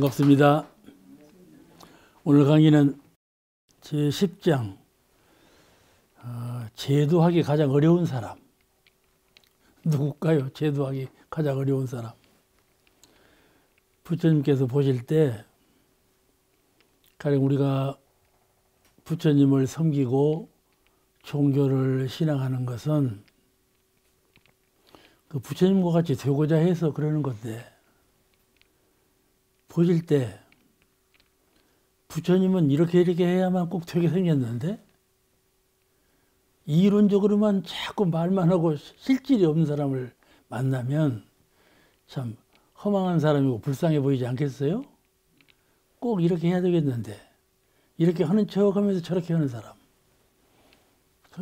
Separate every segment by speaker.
Speaker 1: 반갑습니다. 오늘 강의는 제10장 제도하기 가장 어려운 사람. 누굴까요? 제도하기 가장 어려운 사람. 부처님께서 보실 때 가령 우리가 부처님을 섬기고 종교를 신앙하는 것은 그 부처님과 같이 되고자 해서 그러는 건데, 보실 때 부처님은 이렇게 해야만 꼭 되게 생겼는데 이론적으로만 자꾸 말만 하고 실질이 없는 사람을 만나면 참 허망한 사람이고 불쌍해 보이지 않겠어요? 꼭 이렇게 해야 되겠는데 이렇게 하는 척하면서 저렇게 하는 사람,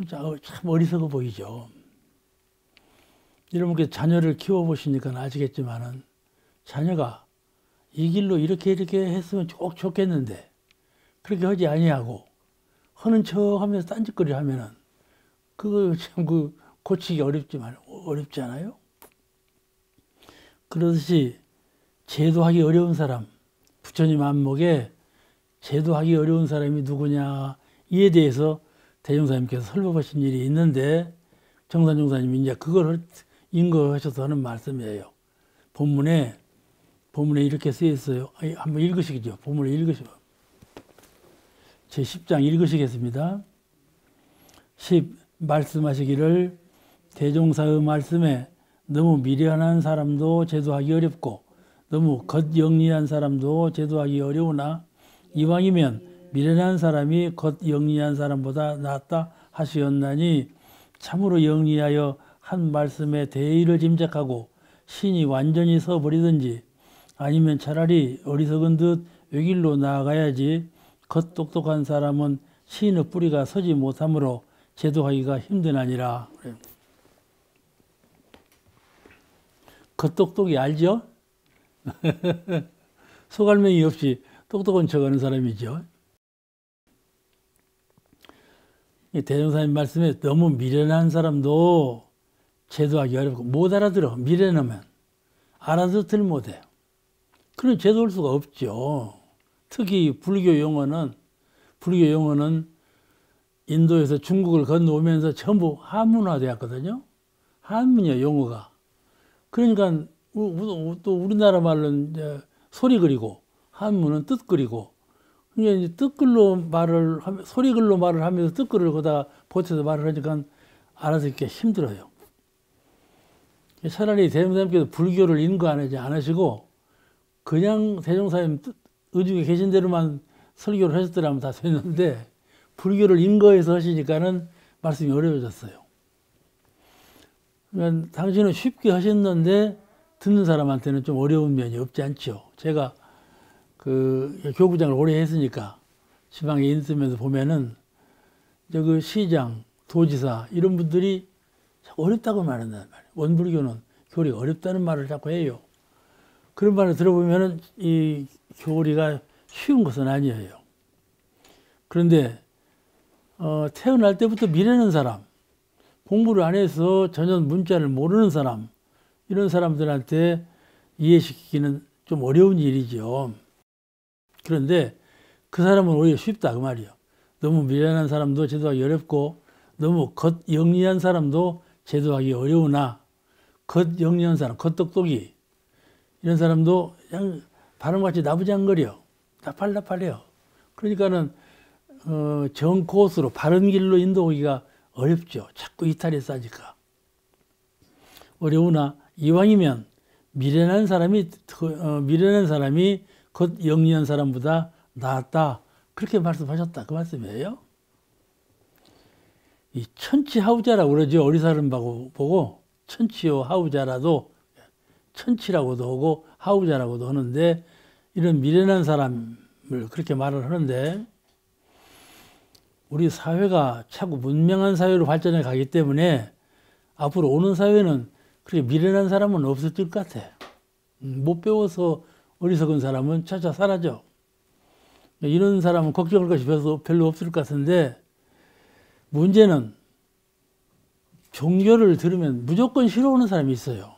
Speaker 1: 참 어리석어 보이죠. 여러분께 자녀를 키워보시니까 아시겠지만은 자녀가 이 길로 이렇게 했으면 꼭 좋겠는데 그렇게 하지 아니하고 하는 척하면서 딴짓거리 하면은 그거 참 고치기 어렵지 않아요? 그러듯이 제도하기 어려운 사람, 부처님 안목에 제도하기 어려운 사람이 누구냐, 이에 대해서 대종사님께서 설법하신 일이 있는데, 정산종사님이 이제 그걸 인거하셔서 하는 말씀이에요. 본문에 이렇게 쓰여 있어요. 한번 읽으시죠. 본문을 읽으시죠. 제10장 읽으시겠습니다. 10. 말씀하시기를 대종사의 말씀에 너무 미련한 사람도 제도하기 어렵고 너무 겉영리한 사람도 제도하기 어려우나 이왕이면 미련한 사람이 겉영리한 사람보다 낫다 하시었나니 참으로 영리하여 한 말씀에 대의를 짐작하고 신이 완전히 서버리든지 아니면 차라리 어리석은 듯 외길로 나아가야지 겉똑똑한 사람은 신의 뿌리가 서지 못하므로 제도하기가 힘드나니라. 겉똑똑이 알죠? 소갈맹이 없이 똑똑한 척하는 사람이죠. 대종사님 말씀에 너무 미련한 사람도 제도하기 어렵고 못 알아들어. 미련하면 알아듣질 못해요. 그럼 제도할 수가 없죠. 특히 불교 용어는 인도에서 중국을 건너오면서 전부 한문화되었거든요. 한문이야, 용어가. 그러니까 또 우리나라 말로는 이제 소리 그리고 한문은 뜻 그리고, 그러니까 이제 소리글로 말을 하면서 뜻글을 거다 보태서 말을 하니까 알아듣기 힘들어요. 차라리 대종사님께서 불교를 인거하지 않으시고 그냥 대종사님 의중에 계신 대로만 설교를 하셨더라면 다 됐는데 불교를 인거해서 하시니까는 말씀이 어려워졌어요. 그러니까 당신은 쉽게 하셨는데 듣는 사람한테는 좀 어려운 면이 없지 않죠. 제가 교구장을 오래 했으니까 지방에 있으면서 보면은 그 시장, 도지사 이런 분들이 어렵다고 말한단 말이에요. 원불교는 교리가 어렵다는 말을 자꾸 해요. 그런 말을 들어보면은 이 교리가 쉬운 것은 아니에요. 그런데 태어날 때부터 미래는 사람, 공부를 안 해서 전혀 문자를 모르는 사람, 이런 사람들한테 이해시키기는 좀 어려운 일이죠. 그런데 그 사람은 오히려 쉽다 그 말이에요. 너무 미련한 사람도 제도하기 어렵고 너무 겉영리한 사람도 제도하기 어려우나 겉영리한 사람, 겉똑똑이 이런 사람도 그냥 바람같이 나부장거려. 나팔나팔해요. 그러니까는 정 코스로 바른 길로 인도하기가 어렵죠. 자꾸 이탈이 싸니까. 어려우나 이왕이면 미련한 사람이 겉영리한 사람보다 낫다. 그렇게 말씀하셨다. 그 말씀이에요. 이 천치하우자라고 그러죠. 어리사람 보고 천치요 하우자라도 천치라고도 하고 하우자라고도 하는데 이런 미련한 사람을 그렇게 말을 하는데 우리 사회가 자꾸 문명한 사회로 발전해 가기 때문에 앞으로 오는 사회는 그렇게 미련한 사람은 없어질 것 같아. 못 배워서 어리석은 사람은 차차 사라져. 이런 사람은 걱정할 것이 별로 없을 것 같은데 문제는 종교를 들으면 무조건 싫어하는 사람이 있어요.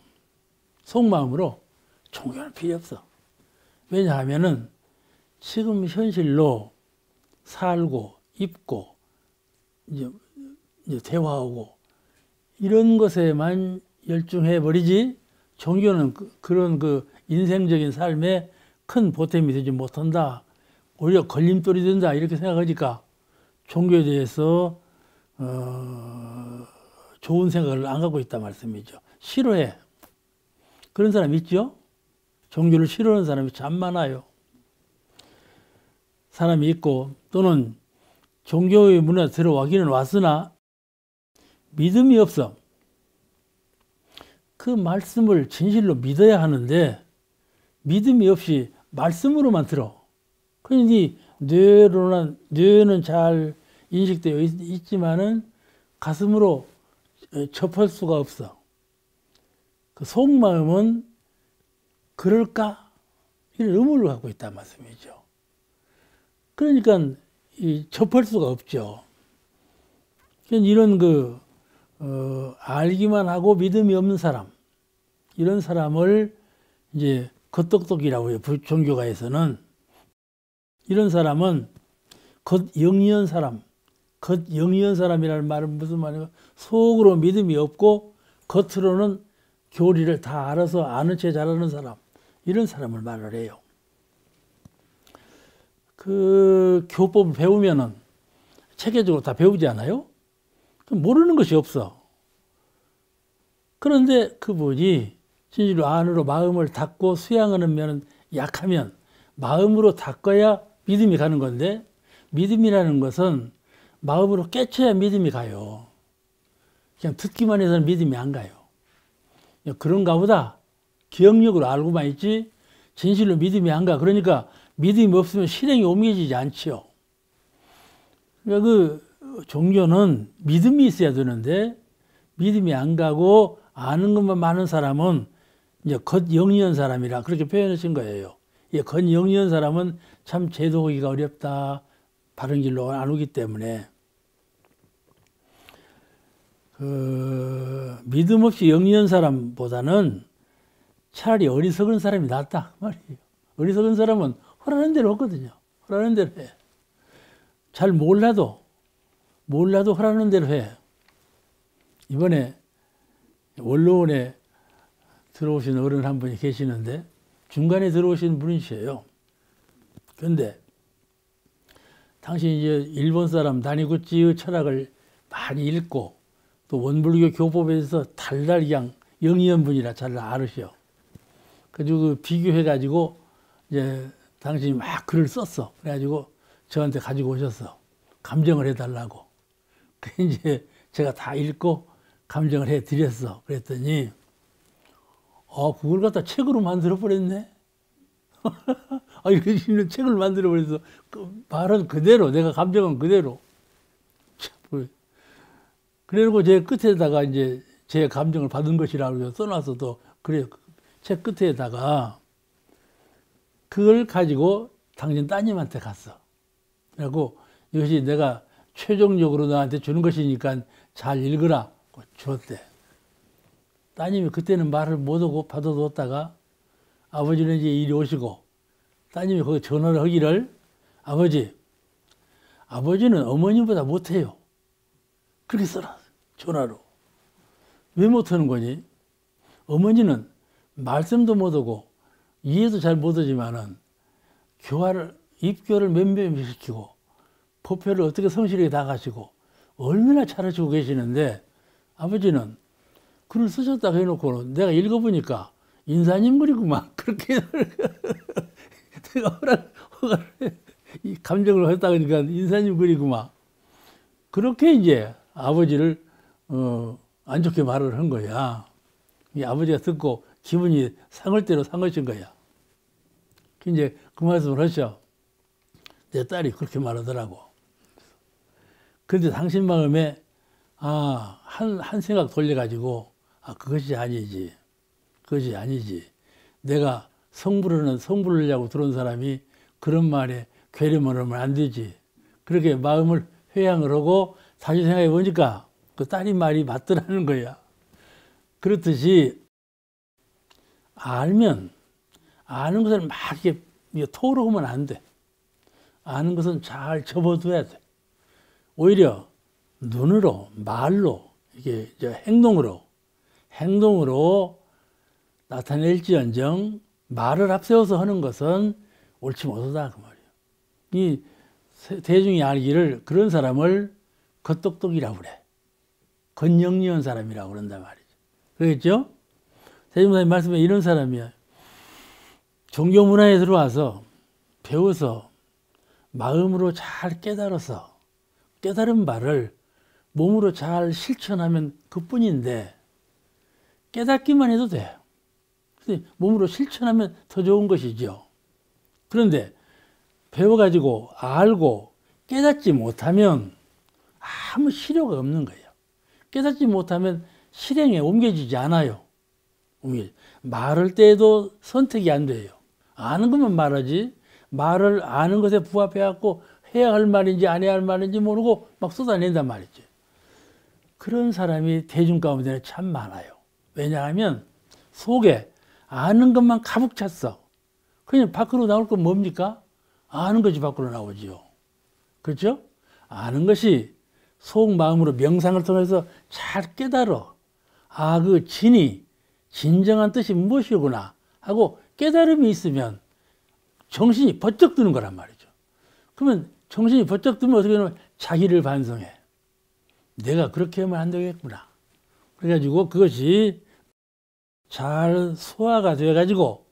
Speaker 1: 속마음으로 종교는 필요 없어. 왜냐하면은 지금 현실로 살고 입고 이제 대화하고 이런 것에만 열중해 버리지 종교는 그런 인생적인 삶에 큰 보탬이 되지 못한다. 오히려 걸림돌이 된다. 이렇게 생각하니까 종교에 대해서 좋은 생각을 안 갖고 있다 말씀이죠. 싫어해. 그런 사람 있죠? 종교를 싫어하는 사람이 참 많아요. 사람이 있고 또는 종교의 문화에 들어와기는 왔으나 믿음이 없어. 그 말씀을 진실로 믿어야 하는데 믿음이 없이 말씀으로만 들어. 그러니 뇌는 잘 인식되어 있지만은 가슴으로 접할 수가 없어. 그 속마음은 그럴까? 이런 의문을 갖고 있단 말씀이죠. 그러니까 접할 수가 없죠. 이런 알기만 하고 믿음이 없는 사람, 이런 사람을 이제 겉똑똑이라고 해요. 종교가에서는. 이런 사람은 겉영리한 사람, 겉영리한 사람이라는 말은 무슨 말이에요? 속으로 믿음이 없고 겉으로는 교리를 다 알아서 아는 체 잘하는 사람, 이런 사람을 말을 해요. 그 교법을 배우면은 체계적으로 다 배우지 않아요? 그럼 모르는 것이 없어. 그런데 그분이 진실로 안으로 마음을 닫고 수양하는 면은 약하면 마음으로 닫아야 믿음이 가는 건데, 믿음이라는 것은 마음으로 깨쳐야 믿음이 가요. 그냥 듣기만 해서는 믿음이 안 가요. 그런가 보다. 기억력으로 알고만 있지 진실로 믿음이 안 가. 그러니까 믿음이 없으면 실행이 옮겨지지 않지요. 그러니까 종교는 믿음이 있어야 되는데 믿음이 안 가고 아는 것만 많은 사람은 이제 겉영리한 사람이라 그렇게 표현하신 거예요. 겉영리한 사람은 참 제도하기가 어렵다. 바른 길로 안 오기 때문에. 믿음 없이 영리한 사람보다는 차라리 어리석은 사람이 낫다 말이에요. 어리석은 사람은 허라는 대로 없거든요. 허라는 대로 해. 잘 몰라도 허라는 대로 해. 이번에 원로원에 들어오신 어른 한 분이 계시는데 중간에 들어오신 분이시에요. 그런데 당시 이제 일본 사람 다니구치의 철학을 많이 읽고 또 원불교 교법에 대해서 달달 그냥 영리한 분이라 잘 알으셔. 그래가지고 비교해가지고 이제 당신이 막 글을 썼어. 그래가지고 저한테 가지고 오셨어. 감정을 해달라고. 그 이제 제가 다 읽고 감정을 해드렸어. 그랬더니 그걸 갖다 책으로 만들어 버렸네. 이렇게 있는 책을 만들어 버려서 말은 그대로, 내가 감정은 그대로. 그래놓고 제 끝에다가 이제 제 감정을 받은 것이라고 써놔서 또 그래요. 책 끝에다가 그걸 가지고 당신 따님한테 갔어. 그래갖고 이것이 내가 최종적으로 너한테 주는 것이니까 잘 읽으라. 줬대. 따님이 그때는 말을 못하고 받아뒀다가 아버지는 이제 이리 오시고 따님이 거기 전화를 하기를 아버지는 어머니보다 못해요. 그렇게 써놨어. 전화로. 왜 못하는 거니? 어머니는 말씀도 못하고 이해도 잘 못하지만은 입교를 맴매매 시키고 법회를 어떻게 성실하게 나가시고 얼마나 잘하시고 계시는데 아버지는 글을 쓰셨다고 해놓고 내가 읽어보니까 인사님 글이구만. 그렇게 내가 이 감정을 했다 그러니까 인사님 글이구만. 그렇게 이제 아버지를 안 좋게 말을 한 거야. 이 아버지가 듣고 기분이 상을 대로 산 것인 거야. 이제 그 말씀을 하셔. 내 딸이 그렇게 말하더라고. 그런데 당신 마음에 한 생각 돌려가지고 그것이 아니지. 내가 성불을 하려고 들어온 사람이 그런 말에 괴로움을 하면 안 되지. 그렇게 마음을 회양을 하고 다시 생각해 보니까 그 딸이 말이 맞더라는 거야. 그렇듯이 아는 것을 막 이렇게 이게 토로 하면 안 돼. 아는 것은 잘 접어둬야 돼. 오히려 눈으로, 말로, 이게 행동으로 나타낼지언정 말을 앞세워서 하는 것은 옳지 못하다 그 말이에요. 이 대중이 알기를 그런 사람을 겉똑똑이라고 그래. 겉영리한 사람이라고 그런단 말이죠. 그러겠죠? 대중사님 말씀에 이런 사람이야. 종교 문화에 들어와서 배워서 마음으로 잘 깨달아서 깨달은 바를 몸으로 잘 실천하면 그뿐인데 깨닫기만 해도 돼. 몸으로 실천하면 더 좋은 것이죠. 그런데 배워가지고 알고 깨닫지 못하면 아무 실효가 없는 거예요. 깨닫지 못하면 실행에 옮겨지지 않아요. 말할 때에도 선택이 안 돼요. 아는 것만 말하지 말을 아는 것에 부합해갖고 해야 할 말인지 안 해야 할 말인지 모르고 막 쏟아낸단 말이지. 그런 사람이 대중 가운데 참 많아요. 왜냐하면 속에 아는 것만 가득 찼어. 그냥 밖으로 나올 건 뭡니까? 아는 것이 밖으로 나오지요. 그렇죠? 아는 것이 속마음으로 명상을 통해서 잘 깨달아. 아, 그 진정한 뜻이 무엇이구나 하고 깨달음이 있으면 정신이 번쩍 드는 거란 말이죠. 그러면 정신이 번쩍 들면 어떻게 하냐면 자기를 반성해. 내가 그렇게 하면 안 되겠구나. 그래가지고 그것이 잘 소화가 돼가지고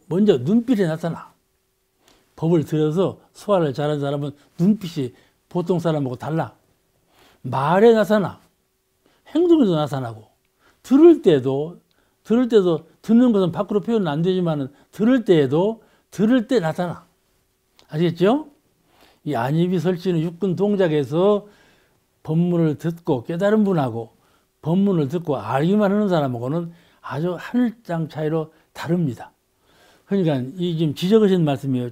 Speaker 1: 먼저 눈빛에 나타나. 법을 들여서 소화를 잘하는 사람은 눈빛이 보통 사람하고 달라. 말에 나타나. 행동에도 나타나고. 들을 때도 듣는 것은 밖으로 표현은 안 되지만 들을 때 나타나. 아시겠죠? 이 안입이 설치는 육근 동작에서 법문을 듣고 깨달은 분하고 법문을 듣고 알기만 하는 사람하고는 아주 하늘땅 차이로 다릅니다. 그러니까 이 지금 지적하신 말씀이에요.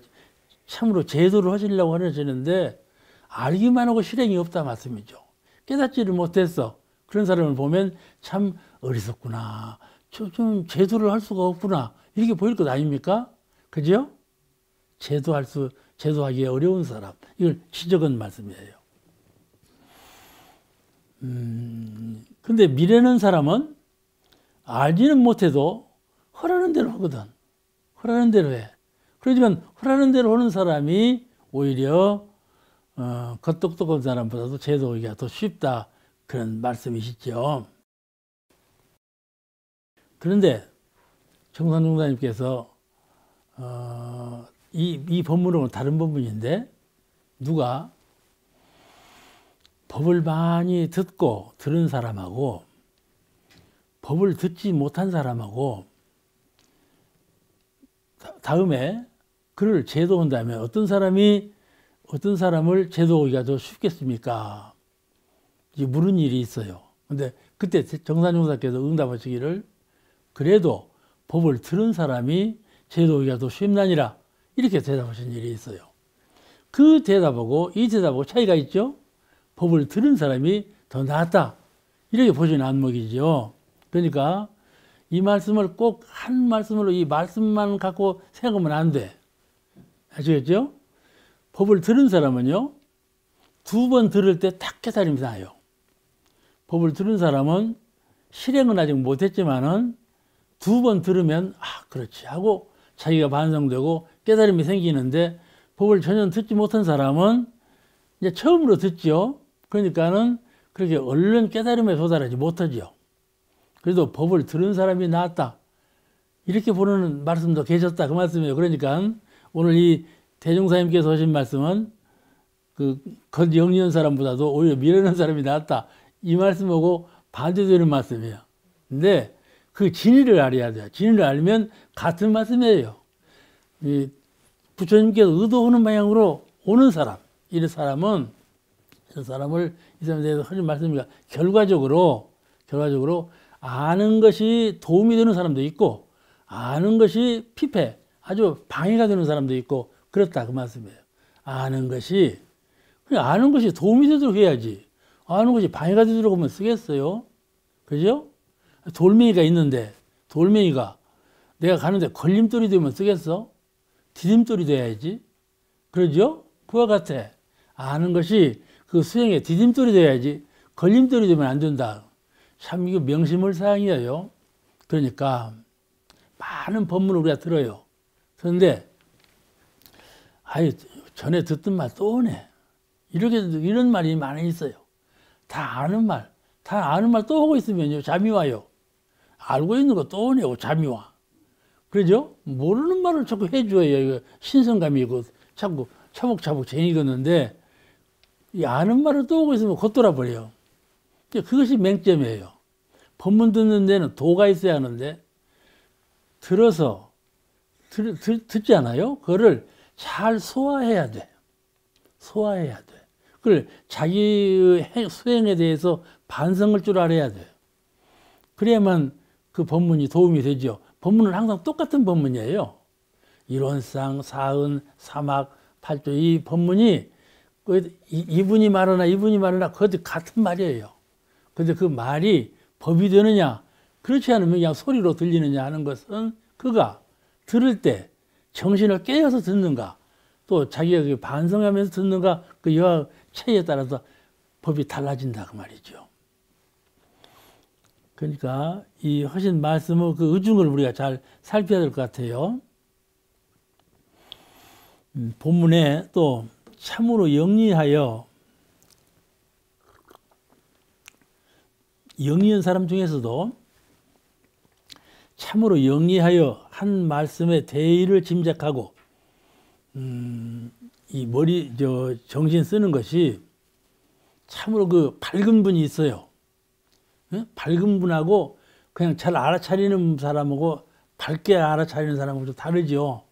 Speaker 1: 참으로 제도를 하시려고 하시는데 알기만 하고 실행이 없다 말씀이죠. 깨닫지를 못했어. 그런 사람을 보면 참 어리석구나. 좀 제도를 할 수가 없구나. 이렇게 보일 것 아닙니까? 그죠? 제도하기 어려운 사람. 이걸 지적한 말씀이에요. 근데 미래는 사람은 알지는 못해도 허라는 대로 하거든. 허라는 대로 해. 그러니까 허라는 대로 하는 사람이 오히려 겉똑똑한 사람보다도 제도하기가 더 쉽다. 그런 말씀이시죠. 그런데 정산종사님께서 이 법문은 다른 법문인데 누가 법을 많이 듣고 들은 사람하고 법을 듣지 못한 사람하고 다음에 그를 제도한다면 어떤 사람을 제도하기가 더 쉽겠습니까? 물은 일이 있어요. 근데 그때 정산종사께서 응답하시기를 그래도 법을 들은 사람이 제도하기가 더 쉽나니라 이렇게 대답하신 일이 있어요. 그 대답하고 이 대답하고 차이가 있죠. 법을 들은 사람이 더 낫다 이렇게 보시는 안목이죠. 그러니까 이 말씀을 꼭 한 말씀으로 이 말씀만 갖고 생각하면 안 돼. 아시겠죠? 법을 들은 사람은요 2번 들을 때 딱 깨달음이 나요. 법을 들은 사람은 실행은 아직 못했지만은 2번 들으면 아 그렇지 하고 자기가 반성되고 깨달음이 생기는데 법을 전혀 듣지 못한 사람은 이제 처음으로 듣죠. 그러니까는 그렇게 얼른 깨달음에 도달하지 못하죠. 그래도 법을 들은 사람이 낫다. 이렇게 보는 말씀도 계셨다. 그 말씀이에요. 그러니까 오늘 이 대종사님께서 하신 말씀은 그 겉영리한 사람보다도 오히려 미련한 사람이 낫다. 이 말씀하고 반대되는 말씀이에요. 근데 그 진리를 알아야 돼요. 진리를 알면 같은 말씀이에요. 이 부처님께서 의도하는 방향으로 오는 사람, 이런 사람을 이 사람에 대해서 하신 말씀이니까 결과적으로 아는 것이 도움이 되는 사람도 있고 아는 것이 피폐, 아주 방해가 되는 사람도 있고 그렇다 그 말씀이에요. 아는 것이 도움이 되도록 해야지. 아는 것이 방해가 되도록 하면 쓰겠어요? 그죠? 돌멩이가 있는데 돌멩이가 내가 가는데 걸림돌이 되면 쓰겠어? 디딤돌이 돼야지. 그러죠? 그와 같아. 아는 것이 그 수행에 디딤돌이 돼야지 걸림돌이 되면 안 된다. 참 이거 명심을 사항이에요. 그러니까 많은 법문을 우리가 들어요. 그런데 아유 전에 듣던 말 또 오네. 이런 말이 많이 있어요. 다 아는 말 또 하고 있으면요 잠이 와요. 알고 있는 거 또 오네요. 잠이 와. 그러죠? 모르는 말을 자꾸 해줘야 이거 신선감이 있고 자꾸 차곡차곡 쟁이겠는데 이 아는 말을 또 오고 있으면 겉돌아 버려요. 그것이 맹점이에요. 법문 듣는 데는 도가 있어야 하는데 들어서 듣지 않아요? 그거를 잘 소화해야 돼. 소화해야 돼. 그걸 자기의 수행에 대해서 반성할 줄 알아야 돼. 그래야만 그 법문이 도움이 되죠. 법문은 항상 똑같은 법문이에요. 일원상, 사은, 사막, 팔조 이 법문이 이분이 말하나 그것도 같은 말이에요. 그런데 그 말이 법이 되느냐 그렇지 않으면 그냥 소리로 들리느냐 하는 것은 그가 들을 때 정신을 깨어서 듣는가 또 자기가 반성하면서 듣는가 그 여하 체에 따라서 법이 달라진다 그 말이죠. 그러니까 이 하신 말씀의 그 의중을 우리가 잘 살펴야 될 것 같아요. 본문에 또 참으로 영리하여 영리한 사람 중에서도 참으로 영리하여 한 말씀의 대의를 짐작하고 이 머리 정신 쓰는 것이 참으로 그 밝은 분이 있어요. 밝은 분하고 그냥 잘 알아차리는 사람하고 밝게 알아차리는 사람하고 좀 다르죠.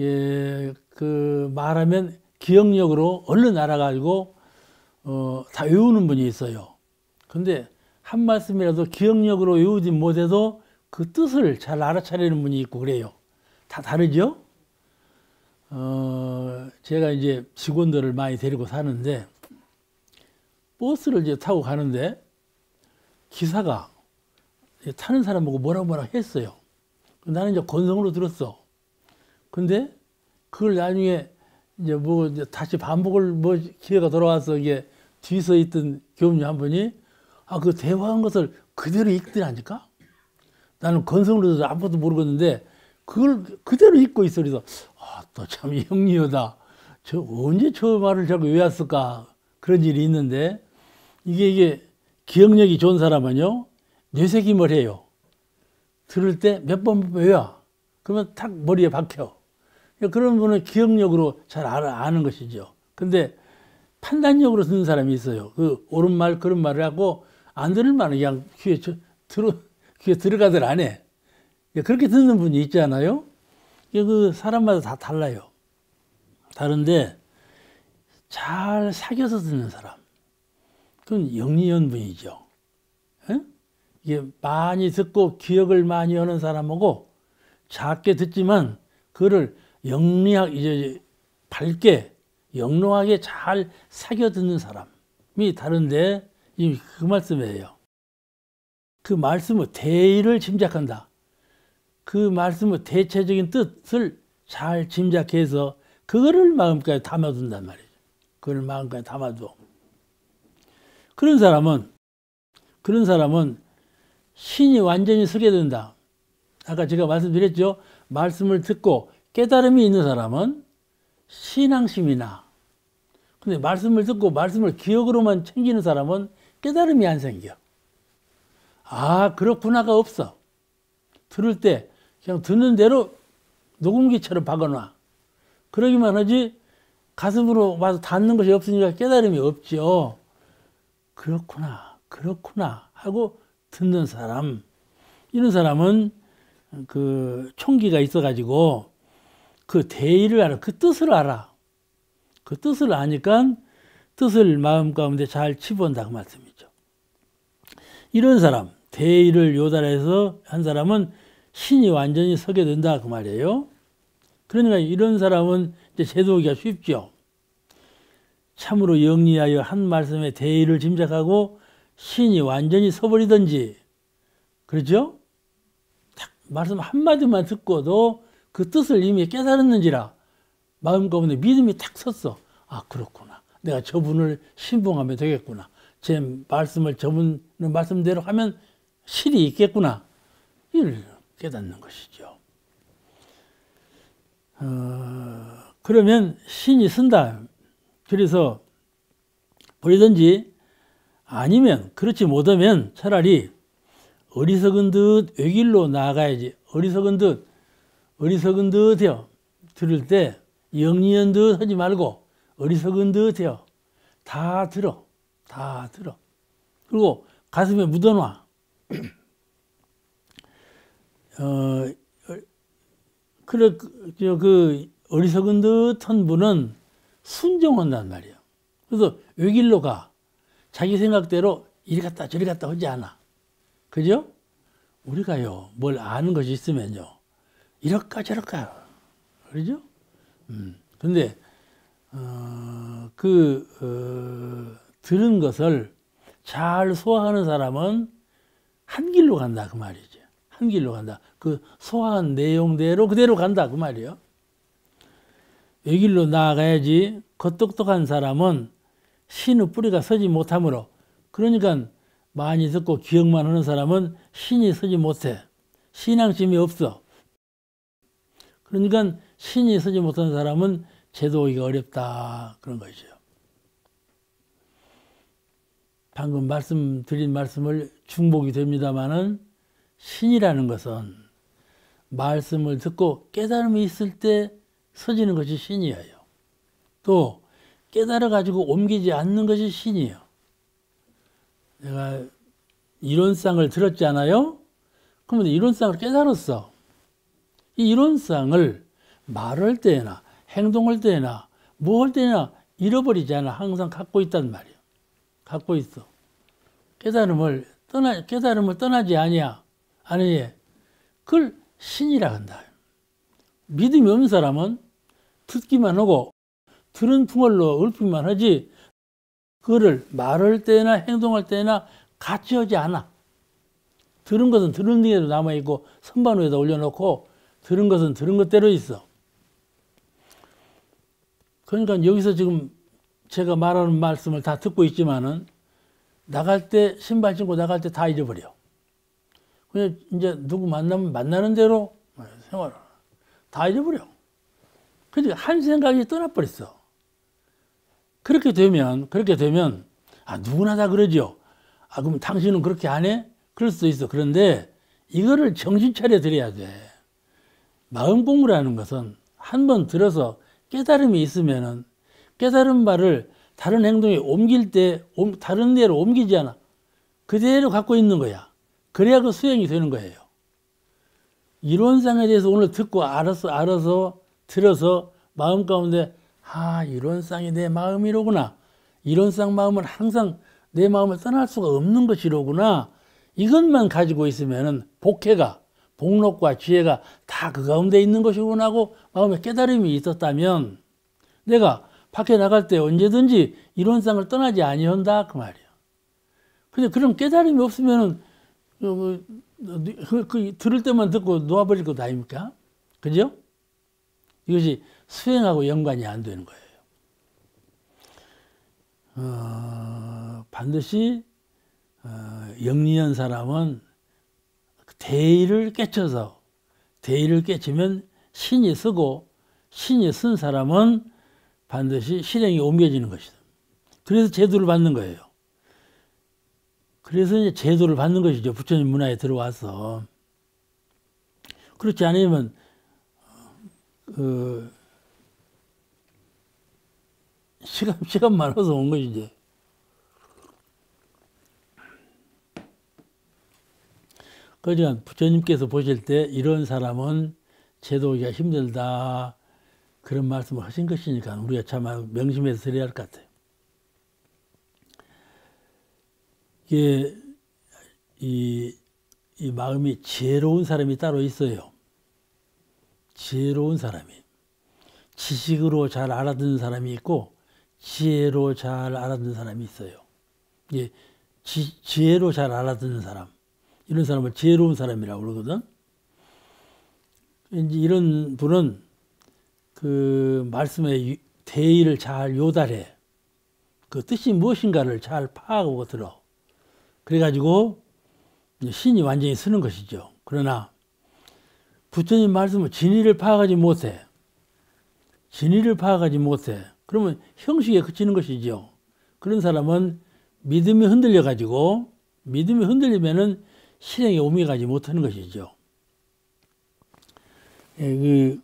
Speaker 1: 예, 그 말하면 기억력으로 얼른 알아가지고 다 외우는 분이 있어요. 근데 한 말씀이라도 기억력으로 외우지 못해도 그 뜻을 잘 알아차리는 분이 있고 그래요. 다 다르죠? 제가 이제 직원들을 많이 데리고 사는데 버스를 이제 타고 가는데 기사가 타는 사람하고 뭐라 했어요. 나는 이제 건성으로 들었어. 근데 그걸 나중에 이제 다시 반복을 기회가 돌아와서 이게 뒤서 있던 교무님 한 분이 그 대화한 것을 그대로 읽더라니까? 나는 건성으로 들어서 아무것도 모르겠는데 그걸 그대로 읽고 있어. 그래서 또 참 영리하다. 언제 저 말을 자꾸 외웠을까? 그런 일이 있는데 이게 기억력이 좋은 사람은요 뇌새김을 해요. 들을 때 몇 번 외워. 그러면 탁 머리에 박혀. 그런 분은 기억력으로 잘 아는 것이죠. 근데 판단력으로 듣는 사람이 있어요. 그 옳은 말 그런 말을 하고 안 들을 말은 그냥 귀에 들어가들 안 해. 그렇게 듣는 분이 있잖아요. 그 사람마다 다 달라요. 다른데 잘 사귀어서 듣는 사람. 그건 영리한 분이죠. 이게 많이 듣고 기억을 많이 하는 사람하고 작게 듣지만 그거를 영리하게 이제 밝게 영롱하게 잘 사겨 듣는 사람이 다른데 그 말씀이에요. 그 말씀의 대의를 짐작한다. 그 말씀의 대체적인 뜻을 잘 짐작해서 그거를 마음까지 담아둔단 말이죠. 그걸 마음까지 담아둬. 그런 사람은 신이 완전히 서게 된다. 아까 제가 말씀드렸죠. 말씀을 듣고 깨달음이 있는 사람은 신앙심이 나. 근데 말씀을 듣고 말씀을 기억으로만 챙기는 사람은 깨달음이 안 생겨. 그렇구나가 없어. 들을 때 그냥 듣는 대로 녹음기처럼 박아놔. 그러기만 하지 가슴으로 와서 닿는 것이 없으니까 깨달음이 없죠. 그렇구나 하고 듣는 사람. 이런 사람은 그 총기가 있어가지고 그 대의를 알아. 그 뜻을 알아. 그 뜻을 아니까 뜻을 마음 가운데 잘 집어온다 그 말씀이죠. 이런 사람, 대의를 요달해서 한 사람은 신이 완전히 서게 된다 그 말이에요. 그러니까 이런 사람은 이제 제도하기가 쉽죠. 참으로 영리하여 한 말씀에 대의를 짐작하고 신이 완전히 서버리든지, 그렇죠? 딱 말씀 한마디만 듣고도 그 뜻을 이미 깨달았는지라 마음 가운데 믿음이 탁 섰어. 아, 그렇구나. 내가 저분을 신봉하면 되겠구나. 제 말씀을 저분의 말씀대로 하면 실이 있겠구나. 이를 깨닫는 것이죠. 그러면 신이 쓴다. 그래서 버리든지 아니면 그렇지 못하면 차라리 어리석은 듯 외길로 나아가야지. 어리석은 듯해요. 들을 때 영리한 듯 하지 말고 어리석은 듯해요. 다 들어. 그리고 가슴에 묻어놔. 그 어리석은 듯한 분은 순종한단 말이에요. 그래서 외길로 가. 자기 생각대로 이리 갔다 저리 갔다 하지 않아. 그죠? 우리가요, 뭘 아는 것이 있으면요, 이럴까 저럴까, 그러죠? 근데, 들은 것을 잘 소화하는 사람은 한 길로 간다, 그 말이죠. 한 길로 간다. 그 소화한 내용대로 그대로 간다, 그 말이에요. 외길로 나아가야지. 겉똑똑한 사람은 신의 뿌리가 서지 못하므로, 그러니까 많이 듣고 기억만 하는 사람은 신이 서지 못해. 신앙심이 없어. 그러니까 신이 서지 못하는 사람은 제도하기가 어렵다, 그런 것이죠. 방금 드린 말씀을 중복이 됩니다마는, 신이라는 것은 말씀을 듣고 깨달음이 있을 때 서지는 것이 신이에요. 또 깨달아 가지고 옮기지 않는 것이 신이에요. 내가 이론상을 들었잖아요. 그러면 이론상을 깨달았어. 이 이론상을 말할 때나 행동할 때나 뭐 할 때나 잃어버리지 않아. 항상 갖고 있단 말이에요. 갖고 있어. 깨달음을 떠나지 아니야. 아니, 그걸 신이라 한다. 믿음이 없는 사람은 듣기만 하고 들은 풍월로 읊기만 하지, 그거를 말할 때나 행동할 때나 같이 하지 않아. 들은 것은 들은 대로 남아있고 선반 위에다 올려놓고 들은 것은 들은 것대로 있어. 그러니까 여기서 지금 제가 말하는 말씀을 다 듣고 있지만은 나갈 때, 신발 신고 나갈 때 다 잊어버려. 그냥 이제 누구 만나면 만나는 대로 생활을 다 잊어버려. 그러니까 한 생각이 떠나버렸어. 그렇게 되면, 누구나 다 그러죠. 그럼 당신은 그렇게 안 해? 그럴 수도 있어. 그런데 이거를 정신 차려 드려야 돼. 마음 공부라는 것은 한 번 들어서 깨달음이 있으면은 깨달은 바를 다른 행동에 옮길 때 다른 데로 옮기지 않아. 그대로 갖고 있는 거야. 그래야 그 수행이 되는 거예요. 이론상에 대해서 오늘 듣고 알아서 들어서 마음 가운데 이론상이 내 마음이로구나. 이론상 마음은 항상 내 마음을 떠날 수가 없는 것이로구나. 이것만 가지고 있으면은 복록과 지혜가 다 그 가운데 있는 것이구나 하고 마음에 깨달음이 있었다면 내가 밖에 나갈 때 언제든지 이론상을 떠나지 아니한다, 그 말이야. 근데 그런 깨달음이 없으면은 들을 때만 듣고 놓아버릴 것 아닙니까? 그죠? 이것이 수행하고 연관이 안 되는 거예요. 반드시 영리한 사람은 대의를 깨치면 신이 서고, 신이 쓴 사람은 반드시 실행이 옮겨지는 것이다. 그래서 제도를 받는 거예요. 그래서 이제 제도를 받는 것이죠. 부처님 문화에 들어와서. 그렇지 않으면 시간 많아서 온 것이지. 그러니까 부처님께서 보실 때 이런 사람은 제도하기가 힘들다, 그런 말씀을 하신 것이니까 우리가 참 명심해서 드려야 할 것 같아요. 이게 이 마음이 지혜로운 사람이 따로 있어요. 지혜로운 사람이. 지식으로 잘 알아듣는 사람이 있고 지혜로 잘 알아듣는 사람이 있어요. 이게 지혜로 잘 알아듣는 사람, 이런 사람을 지혜로운 사람이라고 그러거든. 이제 이런 분은 그 말씀의 대의를 잘 요달해. 그 뜻이 무엇인가를 잘 파악하고 들어. 그래가지고 신이 완전히 쓰는 것이죠. 그러나 부처님 말씀은 진의를 파악하지 못해. 진의를 파악하지 못해. 그러면 형식에 그치는 것이죠. 그런 사람은 믿음이 흔들려가지고 믿음이 흔들리면은 실행에 옮겨가지 못하는 것이죠.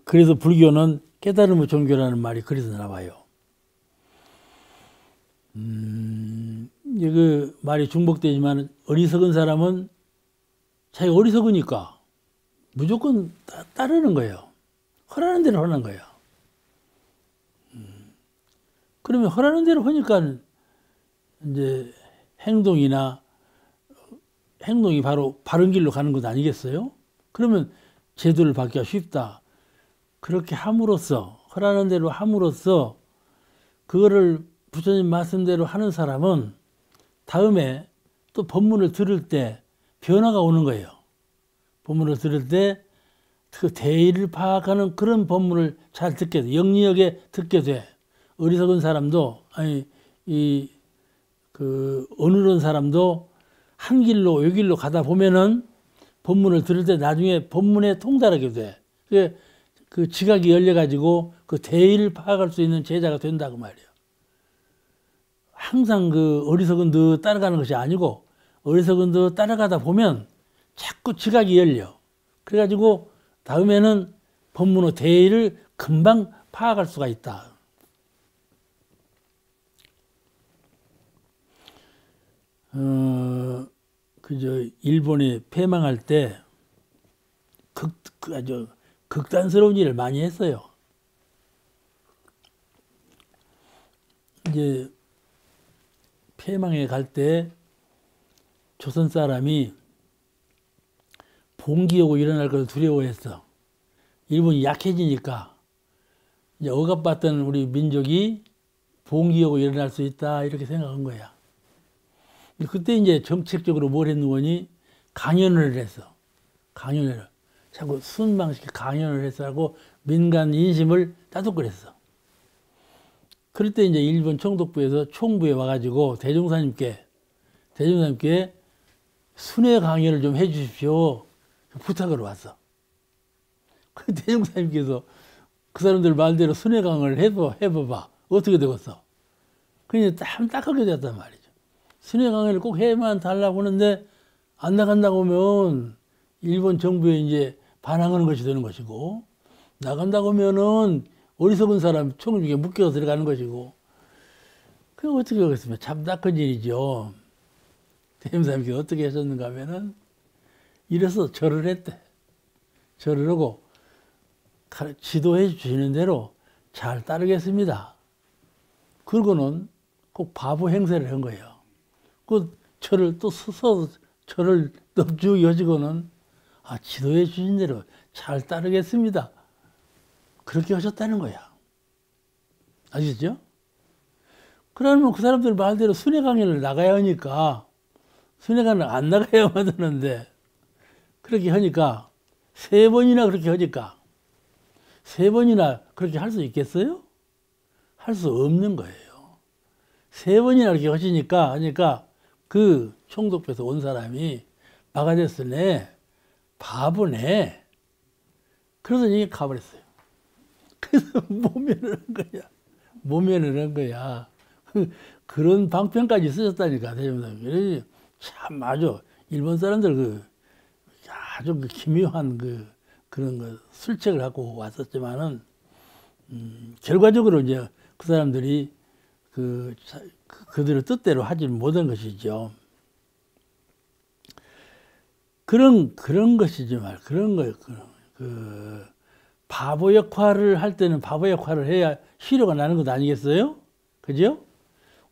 Speaker 1: 그래서 불교는 깨달음의 종교라는 말이 그래서 나와요. 그 말이 중복되지만 어리석은 사람은 자기가 어리석으니까 무조건 따르는 거예요. 허라는 대로 하는 거예요. 그러면 허라는 대로 하니까 이제 행동이 바로 바른 길로 가는 것 아니겠어요? 그러면 제도를 받기가 쉽다. 그렇게 함으로써 허라는 대로 함으로써 그거를 부처님 말씀대로 하는 사람은 다음에 또 법문을 들을 때 변화가 오는 거예요. 법문을 들을 때 그 대의를 파악하는 그런 법문을 잘 듣게 돼. 영리하게 듣게 돼. 어리석은 사람도 어느런 사람도 한 길로 요 길로 가다 보면은 법문을 들을 때 나중에 법문에 통달하게 돼. 그 지각이 열려가지고 그 대의를 파악할 수 있는 제자가 된다고 말이에요. 항상 그 어리석은 듯 따라가는 것이 아니고 어리석은 듯 따라가다 보면 자꾸 지각이 열려. 그래가지고 다음에는 법문의 대의를 금방 파악할 수가 있다. 일본이 패망할 때 아주 극단스러운 일을 많이 했어요. 이제 패망에 갈 때 조선 사람이 봉기하고 일어날 것을 두려워했어. 일본이 약해지니까 이제 억압받던 우리 민족이 봉기하고 일어날 수 있다 이렇게 생각한 거야. 그때 이제 정책적으로 뭘 했느니 강연을 했어. 강연을 자꾸 순방식 강연을 해서 하고 민간 인심을 따돌렸어. 그럴 때 이제 일본 총독부에서 총부에 와가지고 대종사님께 순회 강연을 좀 해주십시오 부탁으로 왔어. 그 대종사님께서 그 사람들 말대로 순회 강연을 해봐봐 어떻게 되겠어? 그냥 딱하게 됐단 말이죠. 순회 강연을 꼭 해만 달라고 하는데 안 나간다고 하면 일본 정부에 이제 반항하는 것이 되는 것이고 나간다고 하면은 어리석은 사람 총중에 묶여 들어가는 것이고 그게 어떻게 하겠습니까? 참 딱한 일이죠. 대종사님께서 어떻게 하셨는가 하면은 이래서 절을 했대. 절을 하고 지도해 주시는 대로 잘 따르겠습니다. 그러고는 꼭 바보 행세를 한 거예요. 그 절을 또 서서 절을 넙죽 여지고는 지도해 주신 대로 잘 따르겠습니다. 그렇게 하셨다는 거야. 아시죠? 그러면 그 사람들 말대로 순회 강연을 나가야 하니까 순회 강연을 안 나가야만 하는데 그렇게 하니까 세 번이나 그렇게 하니까 세 번이나 그렇게 할 수 있겠어요? 할 수 없는 거예요. 세 번이나 그렇게 하니까 그 총독부에서 온 사람이 바가데스네 바보네 그러더니 가버렸어요. 그래서 모면을 한 거야. 모면을 한 거야. 그런 방편까지 쓰셨다니까 대종사님. 참 맞아. 일본 사람들 아주 기묘한 그런 술책을 갖고 왔었지만은 결과적으로 이제 그 사람들이 그들의 뜻대로 하지 못한 것이죠. 그런 것이지 말. 그런 거예요. 바보 역할을 할 때는 바보 역할을 해야 실효가 나는 것 아니겠어요? 그죠?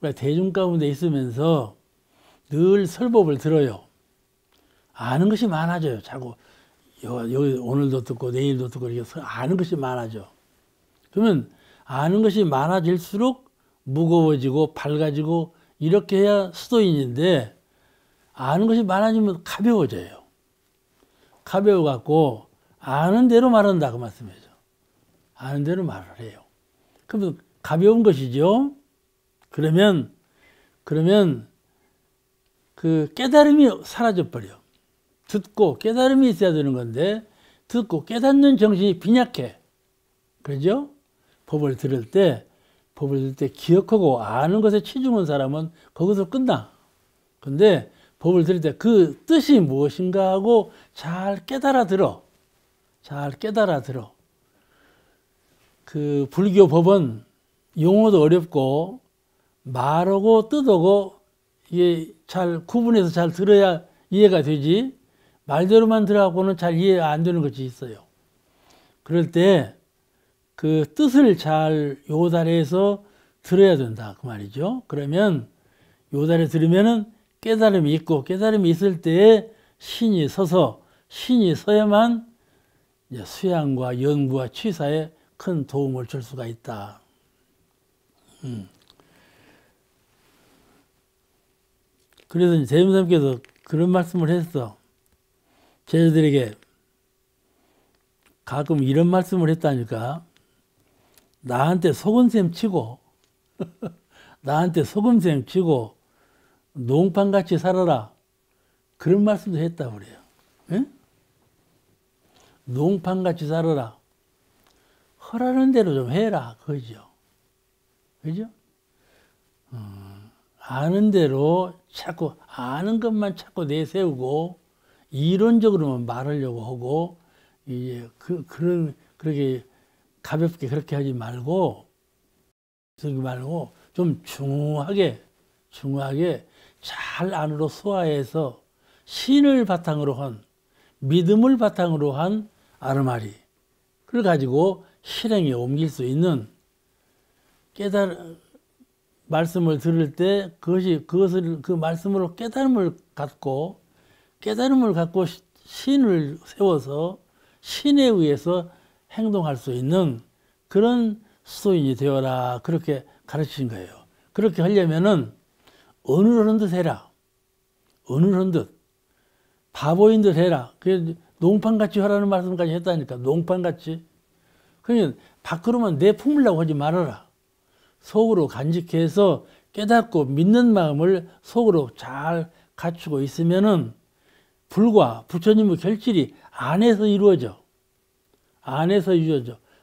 Speaker 1: 우리가 대중 가운데 있으면서 늘 설법을 들어요. 아는 것이 많아져요. 자꾸 여기 오늘도 듣고 내일도 듣고 이렇게 아는 것이 많아져. 그러면 아는 것이 많아질수록 무거워지고 밝아지고 이렇게 해야 수도인인데 아는 것이 많아지면 가벼워져요. 가벼워갖고 아는 대로 말한다 그 말씀이죠. 아는 대로 말을 해요. 그러면 가벼운 것이죠. 그러면 그 깨달음이 사라져 버려. 듣고 깨달음이 있어야 되는 건데 듣고 깨닫는 정신이 빈약해. 그러죠? 법을 들을 때 기억하고 아는 것에 치중한 사람은 거기서 끝나. 근데 법을 들을 때 그 뜻이 무엇인가 하고 잘 깨달아 들어. 그 불교 법은 용어도 어렵고 말하고 뜻하고 이게 잘 구분해서 잘 들어야 이해가 되지. 말대로만 들어가고는 잘 이해가 안 되는 것이 있어요. 그럴 때 그 뜻을 잘 요달해서 들어야 된다 그 말이죠. 그러면 요달해 들으면은 깨달음이 있고 깨달음이 있을 때에 신이 서야만 이제 수양과 연구와 취사에 큰 도움을 줄 수가 있다. 그래서 대림사님께서 그런 말씀을 했어. 제자들에게 가끔 이런 말씀을 했다니까. 나한테 소금샘 치고 농판같이 살아라. 그런 말씀도 했다고 그래요. 응? 농판같이 살아라. 허라는 대로 좀 해라. 그죠? 아는 대로 자꾸 아는 것만 자꾸 내세우고 이론적으로만 말하려고 하고 이제 그렇게 가볍게 그렇게 하지 말고 좀 중후하게 잘 안으로 소화해서 신을 바탕으로 한 믿음을 바탕으로 한 아르마리 그걸 가지고 실행에 옮길 수 있는 말씀을 들을 때 그 말씀으로 깨달음을 갖고 신을 세워서 신에 의해서 행동할 수 있는 그런 수도인이 되어라. 그렇게 가르치신 거예요. 그렇게 하려면은 어느런 듯 해라. 어느런 듯. 바보인 듯 해라. 그래서 농판같이 하라는 말씀까지 했다니까. 농판같이. 그러니까 밖으로만 내품으려고 하지 말아라. 속으로 간직해서 깨닫고 믿는 마음을 속으로 잘 갖추고 있으면은 불과 부처님의 결실이 안에서 이루어져.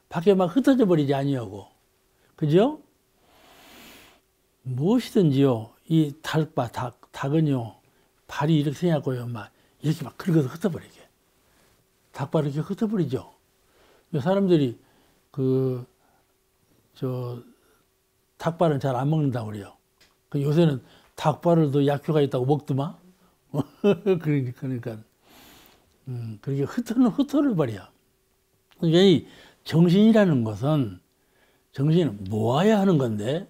Speaker 1: 밖에 막 흩어져 버리지 아니하고. 그죠? 무엇이든지요. 이 닭은요. 발이 이렇게 생겼고요. 이렇게 막 긁어서 흩어버리게. 닭발을 이렇게 흩어버리죠. 사람들이 닭발은 잘 안 먹는다고 그래요. 요새는 닭발을도 약효가 있다고 먹더만. 그러니까 그렇게 흩어를 버려. 그러니까 이 정신이라는 것은 정신은 모아야 하는 건데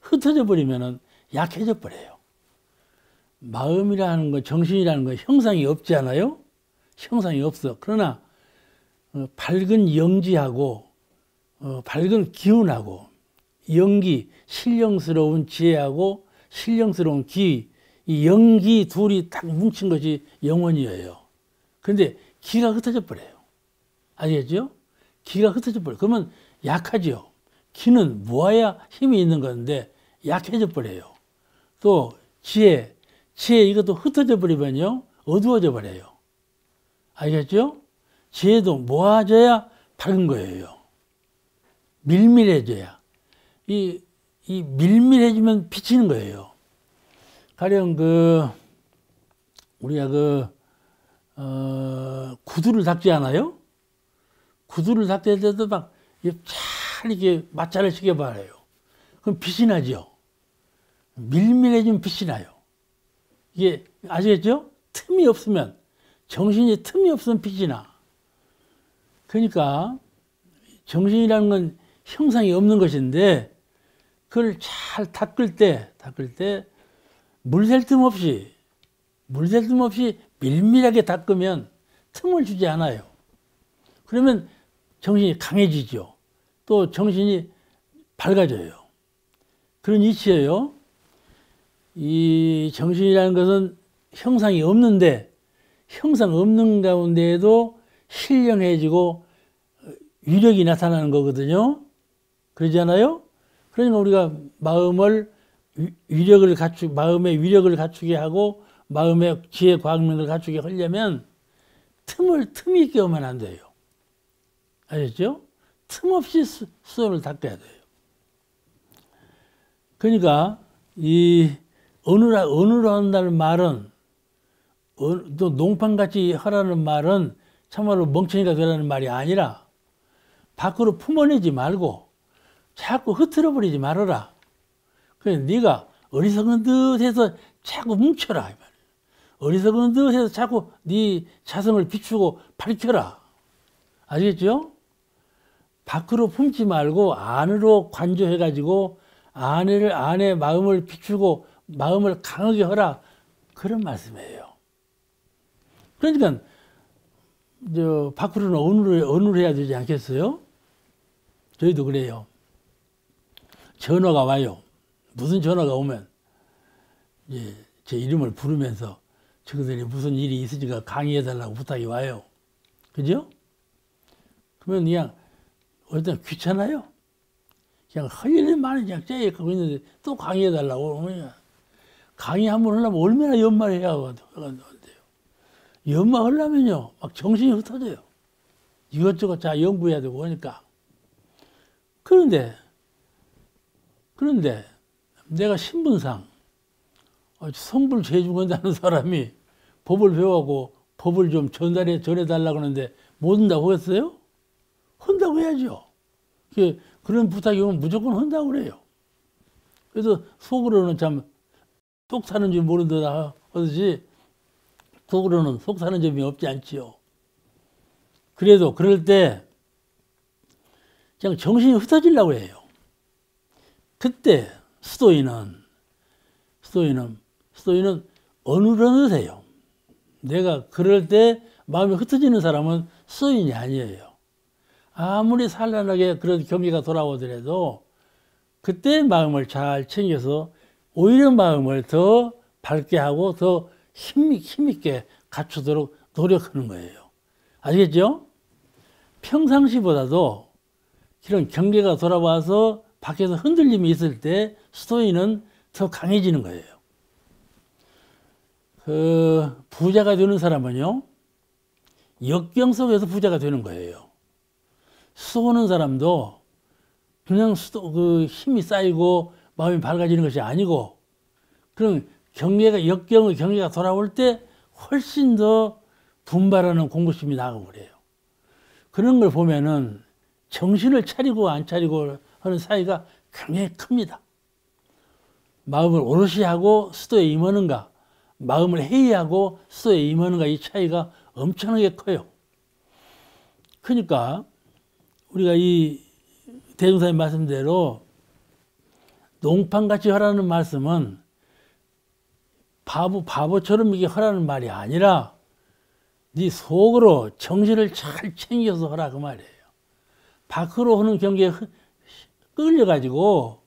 Speaker 1: 흩어져 버리면은 약해져 버려요. 마음이라는 것, 정신이라는 건 형상이 없지 않아요? 형상이 없어. 그러나 밝은 영지하고 밝은 기운하고 영기, 신령스러운 지혜하고 신령스러운 기, 이 영기 둘이 딱 뭉친 것이 영원이에요. 그런데 기가 흩어져 버려요. 아시겠죠? 기가 흩어져 버려요. 그러면 약하죠. 기는 모아야 힘이 있는 건데 약해져 버려요. 또 지혜 이것도 흩어져 버리면요 어두워져 버려요. 알겠죠? 지혜도 모아져야 밝은 거예요. 밀밀해져야. 이 밀밀해지면 비치는 거예요. 가령 우리가 구두를 닦지 않아요? 구두를 닦을 때도 막 잘 이렇게 마찰을 시켜봐요. 그럼 빛이 나죠? 밀밀해지면 빛이 나요. 이게 아시겠죠? 틈이 없으면, 정신이 틈이 없으면 빛이 나. 그러니까 정신이라는 건 형상이 없는 것인데 그걸 잘 닦을 때 물 셀 틈 없이 밀밀하게 닦으면 틈을 주지 않아요. 그러면 정신이 강해지죠. 또 정신이 밝아져요. 그런 이치예요. 이 정신이라는 것은 형상이 없는데 형상 없는 가운데에도 신령해지고 위력이 나타나는 거거든요. 그러지 않아요? 그러니까 우리가 마음의 위력을 갖추게 하고 마음의 지혜 광명을 갖추게 하려면 틈이 있게 오면 안 돼요. 아셨죠? 틈 없이 수온을 닦아야 돼요. 그러니까 이 어느로 한다는 말은 또 농판같이 하라는 말은 참말로 멍청이가 되라는 말이 아니라 밖으로 품어내지 말고 자꾸 흐트러 버리지 말아라. 그래서 네가 어리석은 듯해서 자꾸 뭉쳐라 이 말이에요. 어리석은 듯해서 자꾸 네 자성을 비추고 밝혀라. 아시겠죠? 밖으로 품지 말고 안으로 관조해가지고 안에 마음을 비추고 마음을 강하게 하라. 그런 말씀이에요. 그러니까 밖으로는 언으로 해야 되지 않겠어요? 저희도 그래요. 전화가 와요. 무슨 전화가 오면 이제 제 이름을 부르면서 저들이 무슨 일이 있으니까 강의해달라고 부탁이 와요. 그죠? 그러면 그냥 어떤 귀찮아요. 그냥 할 일이 많이 그냥 째고 있는데 또 강의해달라고 그러면 강의 한번 하려면 얼마나 연말해야 하거든요. 연말 하려면요 막 정신이 흩어져요. 이것저것 다 연구해야 되고 그러니까. 그런데 내가 신분상 성불 죄중한다는 사람이 법을 배워갖고 법을 좀 전해달라고 하는데 못 한다고 했어요? 한다고 해야죠. 그런 부탁이 오면 무조건 한다고 그래요. 그래서 속으로는 참 속 사는 줄 모른다 하듯이 속으로는 속 사는 점이 없지 않지요. 그래도 그럴 때 그냥 정신이 흩어지려고 해요. 그때 수도인은 어느러느세요. 내가 그럴 때 마음이 흩어지는 사람은 수도인이 아니에요. 아무리 산란하게 그런 경기가 돌아오더라도 그때 마음을 잘 챙겨서 오히려 마음을 더 밝게 하고 더 힘있게 갖추도록 노력하는 거예요. 아시겠죠? 평상시보다도 이런 경계가 돌아와서 밖에서 흔들림이 있을 때 수도인은 더 강해지는 거예요. 부자가 되는 사람은요, 역경 속에서 부자가 되는 거예요. 수도하는 사람도 그냥 힘이 쌓이고 마음이 밝아지는 것이 아니고, 그런 역경의 경계가 돌아올 때 훨씬 더 분발하는 공부심이 나가고 그래요. 그런 걸 보면은 정신을 차리고 안 차리고 하는 사이가 굉장히 큽니다. 마음을 오롯이 하고 수도에 임하는가, 마음을 해이하고 수도에 임하는가, 이 차이가 엄청나게 커요. 그러니까 우리가 이 대종사님 말씀대로 농판같이 하라는 말씀은 바보처럼 이게 하라는 말이 아니라 네 속으로 정신을 잘 챙겨서 하라 그 말이에요. 밖으로 하는 경계에 끌려가지고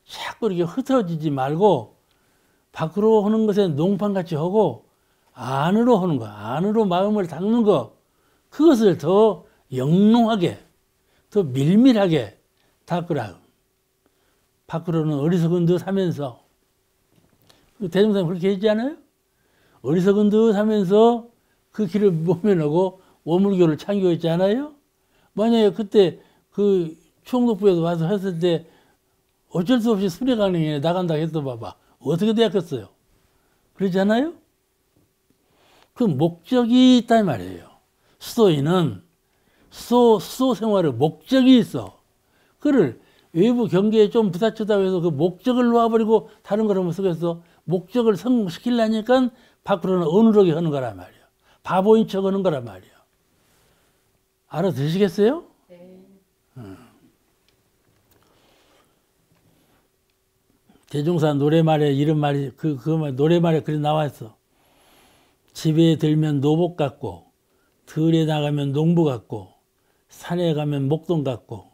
Speaker 1: 자꾸 이렇게 흩어지지 말고 밖으로 하는 것에 농판같이 하고 안으로 하는 거, 안으로 마음을 닦는 거, 그것을 더 영롱하게, 더 밀밀하게 닦으라. 밖으로는 어리석은 듯 하면서, 대종사님 그렇게 했잖아요? 어리석은 듯 하면서 그 길을 모면하고 오물교를 창교했잖아요? 만약에 그때 그 총독부에서 와서 했을 때 어쩔 수 없이 수레강령에 나간다고 했어 봐봐. 어떻게 되었겠어요? 그러지 않아요? 그 목적이 있단 말이에요. 수도인은 수도 생활의 목적이 있어. 그를 외부 경계에 좀 부딪혔다고 해서 그 목적을 놓아버리고 다른 걸 하면 쓰겠어. 목적을 성공시키려니까 밖으로는 어느러게 하는 거란 말이야. 바보인 척 하는 거란 말이야. 알아들으시겠어요? 네. 대종사 노래말에 이런 말이 노래말에 그리 나와있어. 집에 들면 노복 같고, 들에 나가면 농부 같고, 산에 가면 목동 같고,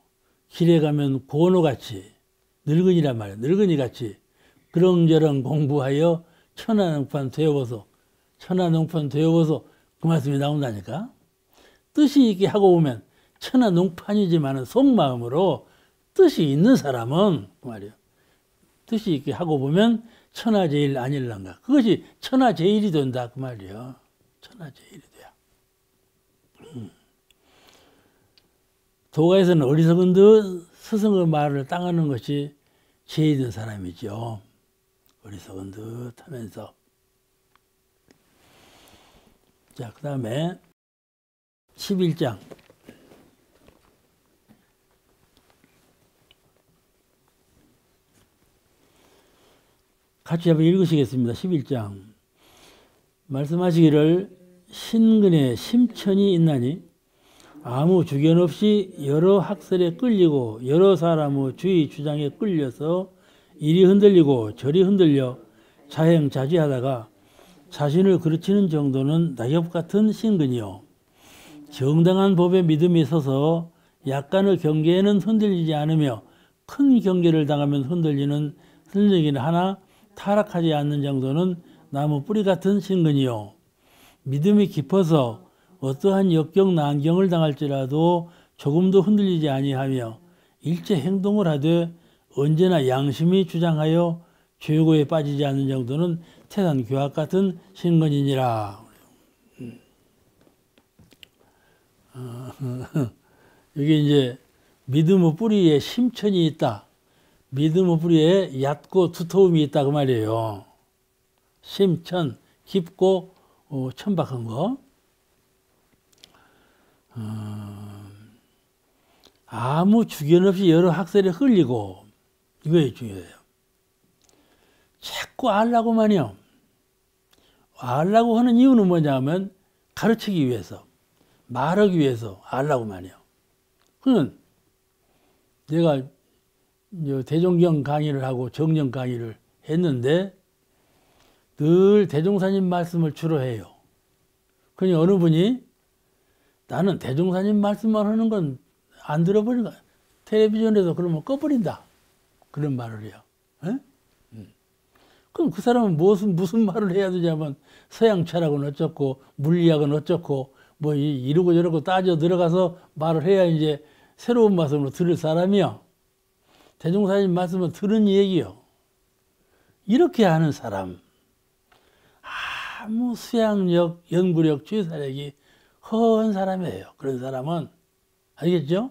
Speaker 1: 길에 가면 고노같이, 늙은이란 말이야. 늙은이같이 그렁저렁 공부하여 천하농판 되어보소. 그 말씀이 나온다니까. 뜻이 있게 하고 보면 천하 농판이지만 속마음으로 뜻이 있는 사람은 그 말이에요. 뜻이 있게 하고 보면 천하제일 아닐란가. 그것이 천하제일이 된다 그 말이에요. 천하제일이 돼요. 도가에서는 어리석은 듯 스승의 말을 따르는 것이 지혜 있는 사람이죠. 어리석은 듯 하면서. 자, 그 다음에 11장. 같이 한번 읽으시겠습니다. 11장. 말씀하시기를 신근에 심천이 있나니 아무 주견 없이 여러 학설에 끌리고 여러 사람의 주의 주장에 끌려서 이리 흔들리고 저리 흔들려 자행자지하다가 자신을 그르치는 정도는 낙엽 같은 신근이요. 정당한 법에 믿음이 서서 약간의 경계에는 흔들리지 않으며 큰 경계를 당하면 흔들리긴 하나 타락하지 않는 정도는 나무 뿌리 같은 신근이요. 믿음이 깊어서 어떠한 역경 난경을 당할지라도 조금도 흔들리지 아니하며 일체 행동을 하되 언제나 양심이 주장하여 죄고에 빠지지 않는 정도는 태산 교학 같은 신근이니라. 여기 이제 믿음의 뿌리에 심천이 있다. 믿음의 뿌리에 얕고 두터움이 있다 그 말이에요. 심천, 깊고 천박한 거. 아무 주견 없이 여러 학설에 흘리고, 이거에 중요해요. 자꾸 알라고만요. 알라고 하는 이유는 뭐냐면 가르치기 위해서, 말하기 위해서 알라고만요. 그는 내가 대종경 강의를 하고 정령 강의를 했는데 늘 대종사님 말씀을 주로 해요. 그러니 어느 분이 나는 대종사님 말씀만 하는 건 안 들어버린다. 텔레비전에서 그러면 꺼버린다. 그런 말을 해요. 에? 그럼 그 사람은 무슨 말을 해야 되냐면 서양 철학은 어쩌고 물리학은 어쩌고 뭐 이러고 저러고 따져 들어가서 말을 해야 이제 새로운 말씀으로 들을 사람이요. 대종사님 말씀은 들은 얘기요. 이렇게 하는 사람, 아무 수양력, 연구력, 주의사력이 허한 사람이에요. 그런 사람은 알겠죠?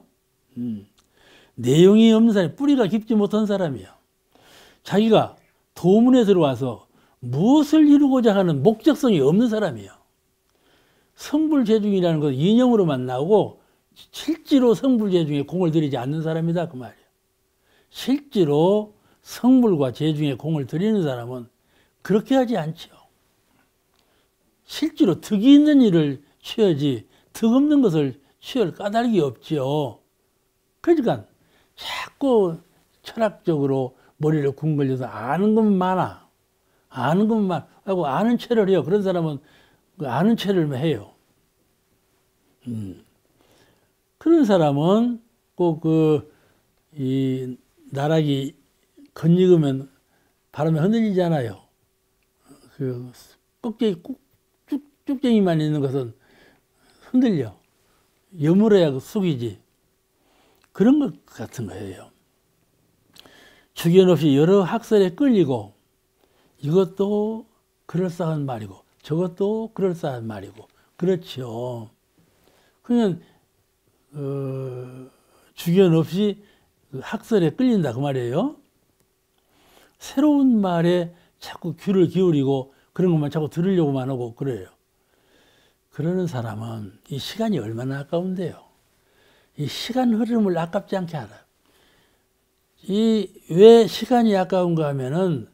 Speaker 1: 내용이 없는 사람, 뿌리가 깊지 못한 사람이에요. 자기가 도문에 들어와서 무엇을 이루고자 하는 목적성이 없는 사람이에요. 성불재중이라는 것은 이념으로만 나오고 실제로 성불재중에 공을 들이지 않는 사람이다 그 말이에요. 실제로 성불과 재중에 공을 들이는 사람은 그렇게 하지 않죠. 실제로 득이 있는 일을 취하지 득 없는 것을 취할 까닭이 없죠. 그러니까 자꾸 철학적으로 머리를 궁글려서 아는 것만 많아. 아는 것만 하고 아는 체를 해요. 그런 사람은 아는 체를 해요. 그런 사람은 꼭 이 나락이 건익으면 바람에 흔들리잖아요. 그 꼭대기 쭉쟁이만 있는 것은 흔들려. 여물어야 숙이지. 그런 것 같은 거예요. 주견 없이 여러 학설에 끌리고 이것도 그럴싸한 말이고 저것도 그럴싸한 말이고 그렇죠. 그냥 주견 없이 학설에 끌린다 그 말이에요. 새로운 말에 자꾸 귀를 기울이고 그런 것만 자꾸 들으려고만 하고 그래요. 그러는 사람은 이 시간이 얼마나 아까운데요. 이 시간 흐름을 아깝지 않게 알아요. 왜 시간이 아까운가 하면은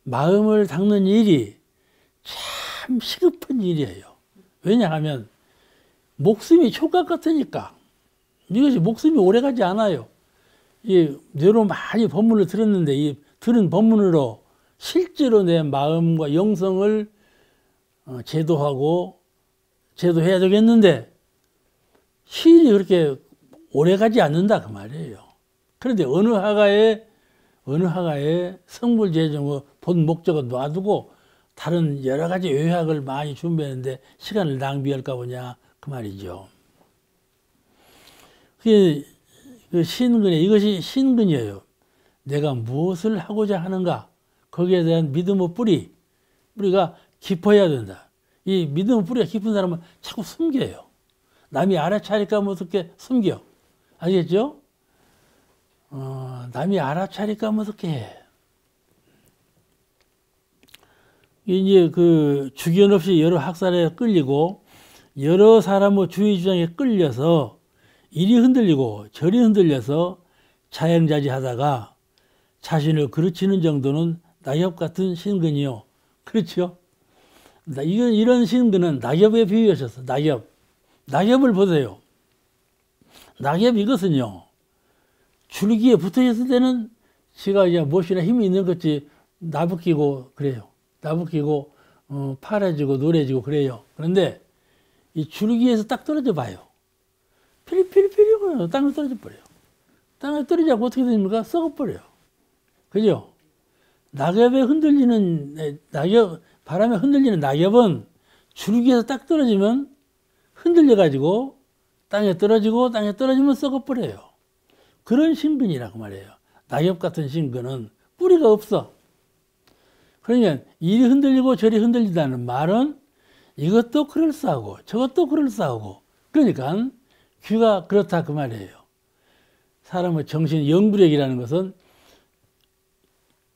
Speaker 1: 마음을 닦는 일이 참 시급한 일이에요. 왜냐하면 목숨이 촉각 같으니까. 이것이 목숨이 오래가지 않아요. 이 뇌로 많이 법문을 들었는데 이 들은 법문으로 실제로 내 마음과 영성을 제도해야 되겠는데 시일이 그렇게 오래가지 않는다 그 말이에요. 그런데 어느 하가에 성불재정의 본 목적은 놔두고 다른 여러 가지 요약을 많이 준비했는데 시간을 낭비할까 보냐 그 말이죠. 그게 그 신근에 이것이 신근이에요. 내가 무엇을 하고자 하는가 거기에 대한 믿음의 뿌리가 깊어야 된다. 이 믿음의 뿌리가 깊은 사람은 자꾸 숨겨요. 남이 알아차릴까 하면 어떻게 숨겨. 알겠죠? 남이 알아차릴까 하면 어떻게 해. 이제 그 주견 없이 여러 학살에 끌리고 여러 사람의 주의 주장에 끌려서 이리 흔들리고 저리 흔들려서 자영자지하다가 자신을 그르치는 정도는 낙엽 같은 신근이요. 그렇죠? 이런 신근은 낙엽에 비유하셨어. 낙엽을 보세요. 낙엽 이것은요. 줄기에 붙어 있을 때는 지가 이제 무엇이나 힘이 있는 것이 나부끼고 그래요. 나부끼고 파래지고 노래지고 그래요. 그런데 이 줄기에서 딱 떨어져 봐요. 피리피리피리 땅에 떨어져 버려요. 땅에 떨어지고 어떻게 됩니까? 썩어버려요. 그죠? 바람에 흔들리는 낙엽은 줄기에서 딱 떨어지면 흔들려가지고 땅에 떨어지면 썩어버려요. 그런 신근이라고 말해요. 낙엽 같은 신근은 뿌리가 없어. 그러니까 이리 흔들리고 저리 흔들린다는 말은 이것도 그럴싸하고 저것도 그럴싸하고 그러니까 귀가 그렇다 그 말이에요. 사람의 정신 연구력이라는 것은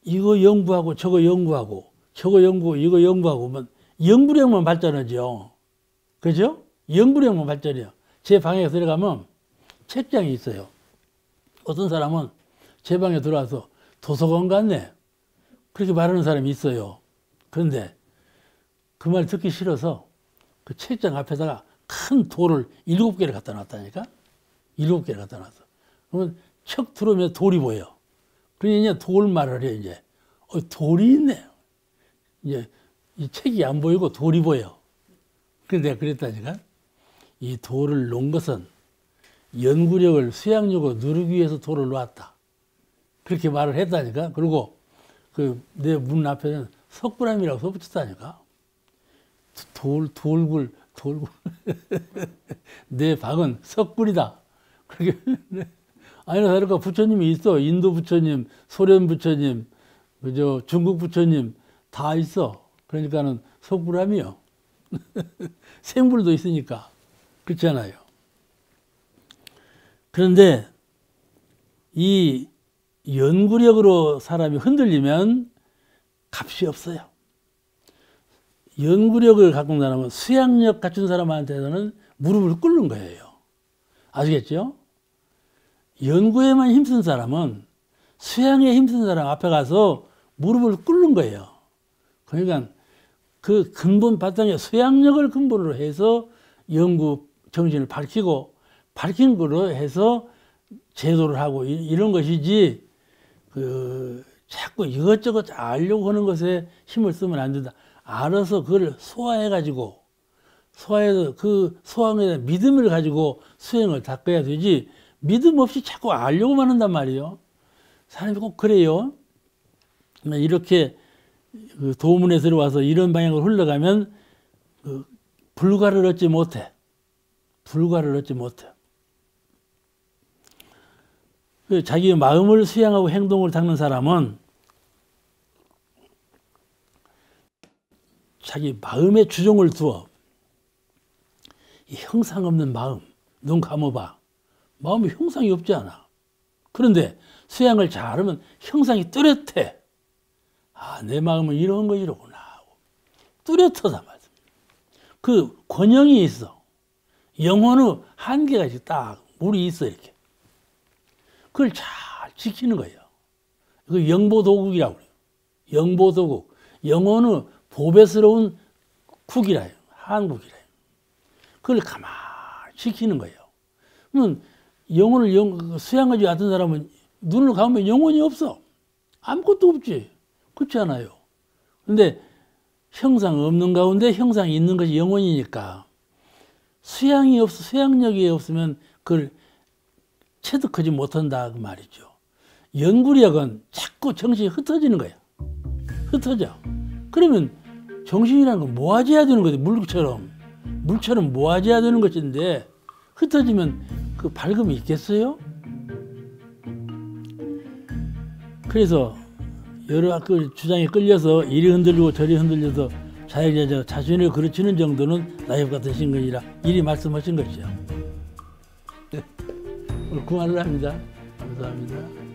Speaker 1: 이거 연구하고 저거 연구하고 저거 연구하고 이거 연구하고 뭐 연구력만 발전하죠. 그죠? 연구력만 발전해요. 제 방에 들어가면 책장이 있어요. 어떤 사람은 제 방에 들어와서 도서관 같네. 그렇게 말하는 사람이 있어요. 그런데 그 말 듣기 싫어서 그 책장 앞에다가 큰 돌을 7개를 갖다 놨다니까? 7개를 갖다 놨어. 그러면 척 들어오면 돌이 보여. 그러니 돌 말을 해, 이제. 돌이 있네. 이제 이 책이 안 보이고 돌이 보여. 그래서 내가 그랬다니까? 이 돌을 놓은 것은 연구력을, 수양력을 누르기 위해서 돌을 놓았다. 그렇게 말을 했다니까? 그리고 그 내 문 앞에는 석굴암이라고 써붙였다니까? 돌굴. 내 방은 석굴이다. 그렇게. 아니, 그러니까 부처님이 있어. 인도 부처님, 소련 부처님, 그저 중국 부처님 다 있어. 그러니까는 석굴암이요. 생불도 있으니까. 그렇잖아요. 그런데 이 연구력으로 사람이 흔들리면 값이 없어요. 연구력을 갖고 사람은 수양력 갖춘 사람한테는 무릎을 꿇는 거예요. 아시겠죠? 연구에만 힘쓴 사람은 수양에 힘쓴 사람 앞에 가서 무릎을 꿇는 거예요. 그러니까 그 근본 바탕에 수양력을 근본으로 해서 연구 정신을 밝힌 거로 해서 제도를 하고 이런 것이지 자꾸 이것저것 알려고 하는 것에 힘을 쓰면 안 된다. 알아서 그걸 소화해서 그 소화에 대한 믿음을 가지고 수행을 닦아야 되지 믿음 없이 자꾸 알려고만 한단 말이에요. 사람이 꼭 그래요. 이렇게 그 도문에 들어와서 이런 방향으로 흘러가면 불가를 얻지 못해. 자기 마음을 수양하고 행동을 닦는 사람은 자기 마음에 주종을 두어 이 형상 없는 마음, 눈 감아봐. 마음에 형상이 없지 않아. 그런데 수양을 잘하면 형상이 뚜렷해. 아, 내 마음은 이런 이러구나. 뚜렷하다 말이야. 그 권형이 있어. 영혼의 한계가 딱 물이 있어 이렇게. 그걸 잘 지키는 거예요. 그 영보도국이라고 그래요. 영보도국. 영혼의 보배스러운 국이라요. 한국이라요. 그걸 가만히 지키는 거예요. 그러면 영혼을 수양하지 않던 사람은 눈을 감으면 영혼이 없어. 아무것도 없지. 그렇지 않아요. 근데 형상 없는 가운데 형상이 있는 것이 영혼이니까 수양력이 없으면 그걸 체득하지 못한다 그 말이죠. 연구력은 자꾸 정신이 흩어지는 거야. 흩어져. 그러면 정신이라는 건 모아져야 되는 거지. 물처럼 모아져야 되는 것인데 흩어지면 그 밝음이 있겠어요? 그래서 여러 그 주장에 끌려서 이리 흔들리고 저리 흔들려서 자신을 그르치는 정도는 나엽 같은 신근이라 이리 말씀하신 것이요. 오늘 그만을 합니다. 감사합니다.